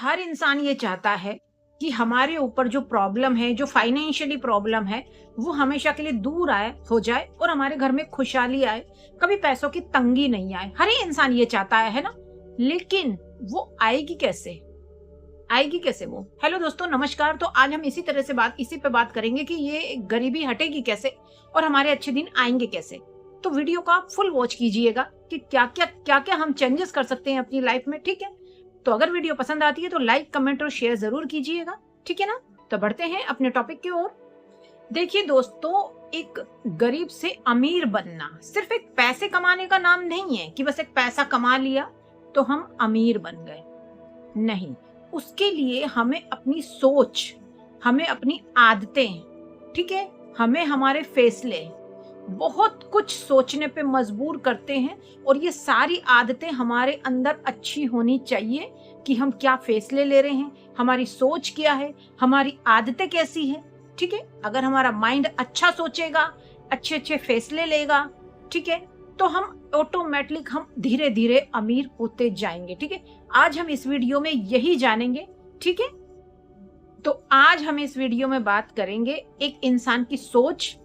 हर इंसान ये चाहता है कि हमारे ऊपर जो प्रॉब्लम है, जो फाइनेंशियली प्रॉब्लम है, वो हमेशा के लिए दूर हो जाए और हमारे घर में खुशहाली आए, कभी पैसों की तंगी नहीं आए। हर ही इंसान ये चाहता है ना? लेकिन वो आएगी कैसे? आएगी कैसे वो? हेलो दोस्तों, नमस्कार। तो आज हम इसी पे बात करेंगे कि ये गरीबी हटेगी कैसे और हमारे अच्छे दिन आएंगे कैसे। तो वीडियो को आप फुल वॉच कीजिएगा कि क्या क्या हम चेंजेस कर सकते हैं अपनी लाइफ में, ठीक है? तो अगर वीडियो पसंद आती है तो लाइक, कमेंट और शेयर जरूर कीजिएगा, ठीक है ना? तो बढ़ते हैं अपने टॉपिक की ओर। देखिए दोस्तों, एक गरीब से अमीर बनना सिर्फ एक पैसे कमाने का नाम नहीं है कि बस एक पैसा कमा लिया तो हम अमीर बन गए। नहीं, उसके लिए हमें अपनी सोच, हमें अपनी आदतें, ठीक है, हमें हमारे फैसले बहुत कुछ सोचने पे मजबूर करते हैं। और ये सारी आदतें हमारे अंदर अच्छी होनी चाहिए कि हम क्या फैसले ले रहे हैं, हमारी सोच क्या है, हमारी आदतें कैसी है, ठीक है? अगर हमारा माइंड अच्छा सोचेगा, अच्छे अच्छे फैसले लेगा, ठीक है, तो हम ऑटोमेटिक हम धीरे धीरे अमीर होते जाएंगे, ठीक है? आज हम इस वीडियो में यही जानेंगे, ठीक है? तो आज हम इस वीडियो में बात करेंगे एक इंसान की सोच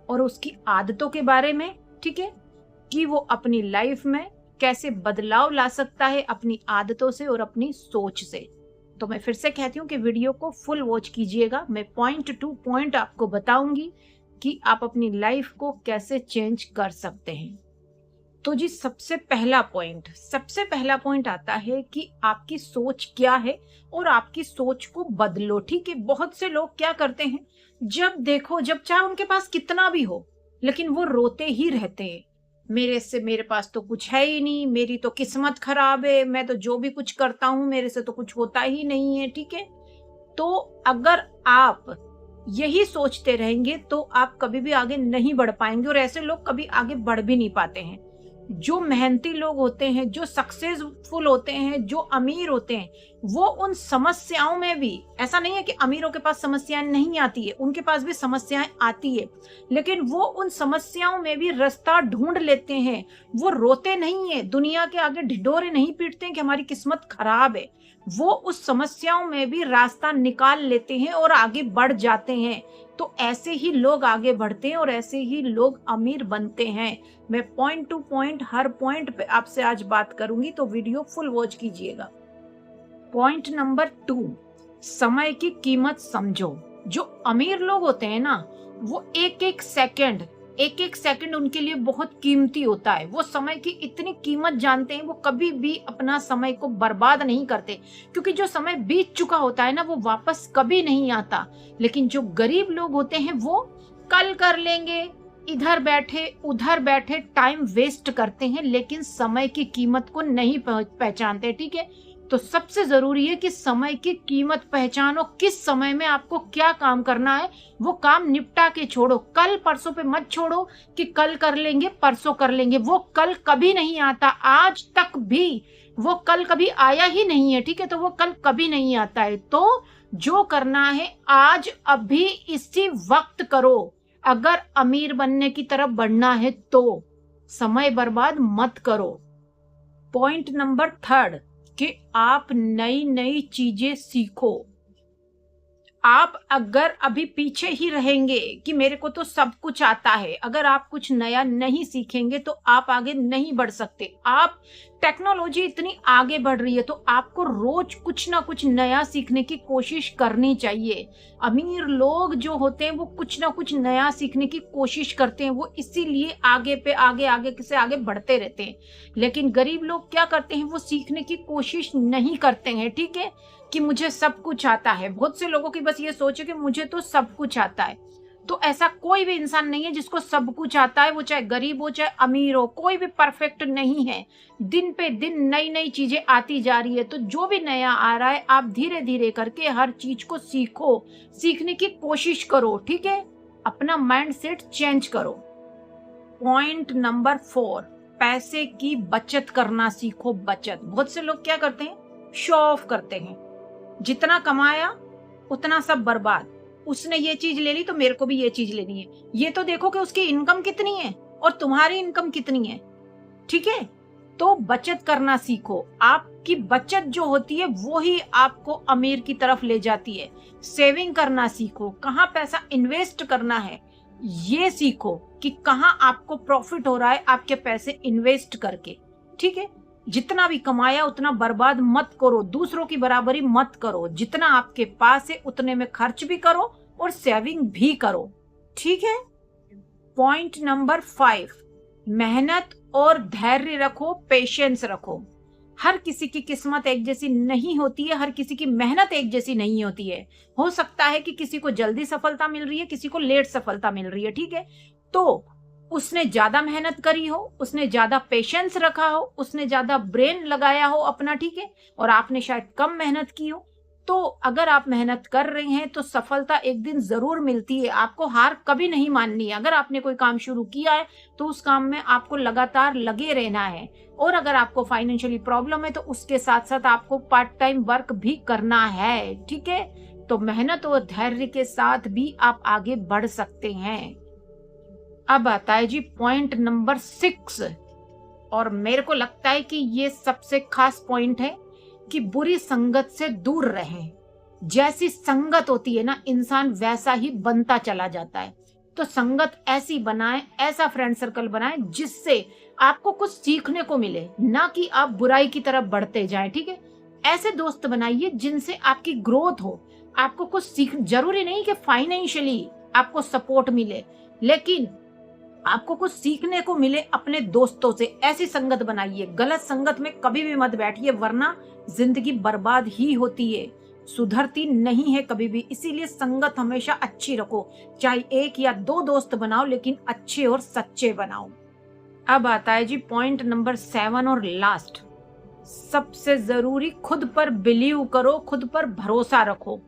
और उसकी आदतों के बारे में, ठीक है, कि वो अपनी लाइफ में कैसे बदलाव ला सकता है अपनी आदतों से और अपनी सोच से। तो मैं फिर से कहती हूँ कि वीडियो को फुल वॉच कीजिएगा। मैं पॉइंट टू पॉइंट आपको बताऊंगी कि आप अपनी लाइफ को कैसे चेंज कर सकते हैं। तो जी, सबसे पहला पॉइंट आता है कि आपकी सोच क्या है और आपकी सोच को बदलो, ठीक है? बहुत से लोग क्या करते हैं, जब देखो, जब चाहे उनके पास कितना भी हो, लेकिन वो रोते ही रहते हैं, मेरे पास तो कुछ है ही नहीं, मेरी तो किस्मत खराब है, मैं तो जो भी कुछ करता हूं मेरे से तो कुछ होता ही नहीं है, ठीक है? तो अगर आप यही सोचते रहेंगे तो आप कभी भी आगे नहीं बढ़ पाएंगे और ऐसे लोग कभी आगे बढ़ भी नहीं पाते हैं। जो मेहनती लोग होते हैं, जो सक्सेसफुल होते हैं, जो अमीर होते हैं, वो उन समस्याओं में भी, ऐसा नहीं है कि अमीरों के पास समस्याएं नहीं आती है, उनके पास भी समस्याएं आती है, लेकिन वो उन समस्याओं में भी रास्ता ढूंढ लेते हैं। वो रोते नहीं है, दुनिया के आगे ढिढोरे नहीं पीटते हैं कि हमारी किस्मत खराब है। वो उस समस्याओं में भी रास्ता निकाल लेते हैं और आगे बढ़ जाते हैं। तो ऐसे ही लोग आगे बढ़ते हैं और ऐसे ही लोग अमीर बनते हैं। मैं पॉइंट टू पॉइंट, हर पॉइंट पे आपसे आज बात करूंगी, तो वीडियो फुल वॉच कीजिएगा। पॉइंट नंबर 2, समय की कीमत समझो। जो अमीर लोग होते हैं ना, वो एक एक सेकंड उनके लिए बहुत कीमती होता है। वो समय की इतनी कीमत जानते हैं, वो कभी भी अपना समय को बर्बाद नहीं करते, क्योंकि जो समय बीत चुका होता है ना, वो वापस कभी नहीं आता। लेकिन जो गरीब लोग होते हैं, वो कल कर लेंगे, इधर बैठे उधर बैठे टाइम वेस्ट करते हैं, लेकिन समय की कीमत को नहीं पहचानते, ठीक है? तो सबसे जरूरी है कि समय की कीमत पहचानो। किस समय में आपको क्या काम करना है, वो काम निपटा के छोड़ो। कल परसों पे मत छोड़ो कि कल कर लेंगे, परसों कर लेंगे। वो कल कभी नहीं आता, आज तक भी वो कल कभी आया ही नहीं है, ठीक है? तो वो कल कभी नहीं आता है। तो जो करना है आज अभी इसी वक्त करो। अगर अमीर बनने की तरफ बढ़ना है तो समय बर्बाद मत करो। पॉइंट नंबर 3 कि आप नई नई चीजें सीखो। आप अगर अभी पीछे ही रहेंगे कि मेरे को तो सब कुछ आता है, अगर आप कुछ नया नहीं सीखेंगे तो आप आगे नहीं बढ़ सकते। आप टेक्नोलॉजी इतनी आगे बढ़ रही है तो आपको रोज कुछ ना कुछ नया सीखने की कोशिश करनी चाहिए। अमीर लोग जो होते हैं वो कुछ ना कुछ नया सीखने की कोशिश करते हैं, वो इसीलिए आगे पे आगे से आगे बढ़ते रहते हैं। लेकिन गरीब लोग क्या करते हैं, वो सीखने की कोशिश नहीं करते हैं, ठीक है, कि मुझे सब कुछ आता है। बहुत से लोगों की बस ये सोच है कि मुझे तो सब कुछ आता है। तो ऐसा कोई भी इंसान नहीं है जिसको सब कुछ आता है, वो चाहे गरीब हो चाहे अमीर हो, कोई भी परफेक्ट नहीं है। दिन पे दिन नई नई चीजें आती जा रही है। तो जो भी नया आ रहा है, आप धीरे धीरे करके हर चीज को सीखो, सीखने की कोशिश करो, ठीक है? अपना माइंड सेट चेंज करो। पॉइंट नंबर 4, पैसे की बचत करना सीखो। बचत, बहुत से लोग क्या करते हैं, शो ऑफ करते हैं। जितना कमाया उतना सब बर्बाद। उसने ये चीज ले ली तो मेरे को भी ये चीज लेनी है। ये तो देखो कि उसकी इनकम कितनी है और तुम्हारी इनकम कितनी है, ठीक है? तो बचत करना सीखो। आप कि बचत जो होती है वो ही आपको अमीर की तरफ ले जाती है। सेविंग करना सीखो, कहाँ पैसा इन्वेस्ट करना है ये सीखो कि कहाँ आपको प्रॉफिट हो रहा है आपके पैसे इन्वेस्ट करके। ठीक है, जितना भी कमाया उतना बर्बाद मत करो, दूसरों की बराबरी मत करो। जितना आपके पास है उतने में खर्च भी करो और सेविंग भी करो। ठीक है। पॉइंट नंबर 5, मेहनत और धैर्य रखो, पेशेंस रखो। हर किसी की किस्मत एक जैसी नहीं होती है, हर किसी की मेहनत एक जैसी नहीं होती है। हो सकता है कि किसी को जल्दी सफलता मिल रही है, किसी को लेट सफलता मिल रही है। ठीक है, तो उसने ज्यादा मेहनत करी हो, उसने ज्यादा पेशेंस रखा हो, उसने ज्यादा ब्रेन लगाया हो अपना। ठीक है, और आपने शायद कम मेहनत की हो। तो अगर आप मेहनत कर रहे हैं तो सफलता एक दिन जरूर मिलती है। आपको हार कभी नहीं माननी है। अगर आपने कोई काम शुरू किया है तो उस काम में आपको लगातार लगे रहना है। और अगर आपको फाइनेंशियली प्रॉब्लम है तो उसके साथ साथ आपको पार्ट टाइम वर्क भी करना है। ठीक है, तो मेहनत और धैर्य के साथ भी आप आगे बढ़ सकते हैं। अब आता है जी पॉइंट नंबर 6, और मेरे को लगता है कि ये सबसे खास पॉइंट है कि बुरी संगत से दूर रहें। जैसी संगत होती है ना, इंसान वैसा ही बनता चला जाता है। तो संगत ऐसी बनाएं, ऐसा फ्रेंड सर्कल बनाएं जिससे आपको कुछ सीखने को मिले, ना कि आप बुराई की तरफ बढ़ते जाएं। ठीक है, ऐसे दोस्त बनाइए जिनसे आपकी ग्रोथ हो। आपको कुछ सीख, जरूरी नहीं कि फाइनेंशियली आपको सपोर्ट मिले, लेकिन आपको कुछ सीखने को मिले अपने दोस्तों से। ऐसी संगत बनाइए। गलत संगत में कभी भी मत बैठिए, वरना जिंदगी बर्बाद ही होती है, सुधरती नहीं है कभी भी। इसीलिए संगत हमेशा अच्छी रखो। चाहे 1 या 2 दोस्त बनाओ, लेकिन अच्छे और सच्चे बनाओ। अब आता है जी पॉइंट नंबर 7 और लास्ट। सबसे जरूरी, खुद पर बिलीव करो, खुद पर भरोसा रखो।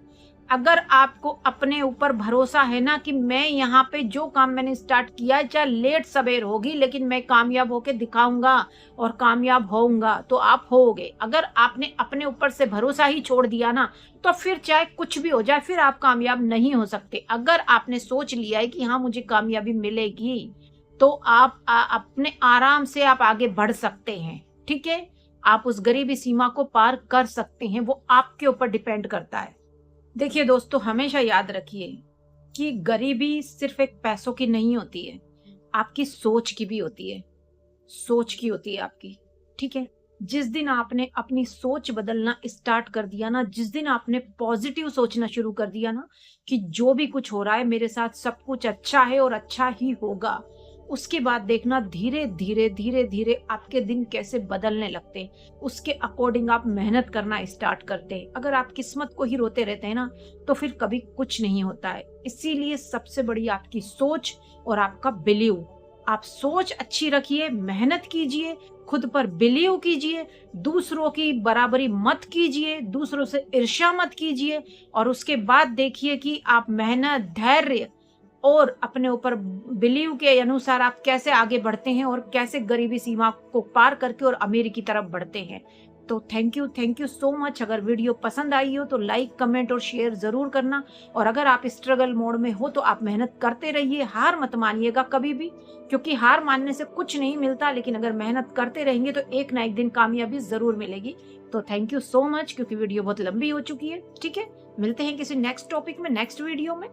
अगर आपको अपने ऊपर भरोसा है ना कि मैं यहाँ पे जो काम मैंने स्टार्ट किया है, चाहे लेट सवेर होगी, लेकिन मैं कामयाब होके दिखाऊंगा और कामयाब होऊंगा, तो आप होगे। अगर आपने अपने ऊपर से भरोसा ही छोड़ दिया ना, तो फिर चाहे कुछ भी हो जाए, फिर आप कामयाब नहीं हो सकते। अगर आपने सोच लिया है कि हाँ मुझे कामयाबी मिलेगी, तो आप अपने आराम से आप आगे बढ़ सकते हैं। ठीक है, आप उस गरीबी सीमा को पार कर सकते हैं। वो आपके ऊपर डिपेंड करता है। देखिए दोस्तों, हमेशा याद रखिए कि गरीबी सिर्फ एक पैसों की नहीं होती है, आपकी सोच की भी होती है। सोच की होती है आपकी। ठीक है, जिस दिन आपने अपनी सोच बदलना स्टार्ट कर दिया ना, जिस दिन आपने पॉजिटिव सोचना शुरू कर दिया ना कि जो भी कुछ हो रहा है मेरे साथ सब कुछ अच्छा है और अच्छा ही होगा, उसके बाद देखना धीरे धीरे धीरे धीरे आपके दिन कैसे बदलने लगते हैं। उसके अकॉर्डिंग आप मेहनत करना स्टार्ट करते हैं। अगर आप किस्मत को ही रोते रहते हैं ना, तो फिर कभी कुछ नहीं होता है। इसीलिए सबसे बड़ी आपकी सोच और आपका बिलीव। आप सोच अच्छी रखिए, मेहनत कीजिए, खुद पर बिलीव कीजिए, दूसरों की बराबरी मत कीजिए, दूसरों से ईर्ष्या मत कीजिए, और उसके बाद देखिए कि आप मेहनत, धैर्य और अपने ऊपर बिलीव के अनुसार आप कैसे आगे बढ़ते हैं और कैसे गरीबी सीमा को पार करके और अमीरी की तरफ बढ़ते हैं। तो थैंक यू सो मच। अगर वीडियो पसंद आई हो तो लाइक, कमेंट और शेयर जरूर करना। और अगर आप स्ट्रगल मोड में हो तो आप मेहनत करते रहिए, हार मत मानिएगा कभी भी, क्योंकि हार मानने से कुछ नहीं मिलता, लेकिन अगर मेहनत करते रहेंगे तो एक ना एक दिन कामयाबी जरूर मिलेगी। तो थैंक यू सो मच, क्योंकि वीडियो बहुत लंबी हो चुकी है। ठीक है, मिलते हैं किसी नेक्स्ट टॉपिक में, नेक्स्ट वीडियो में।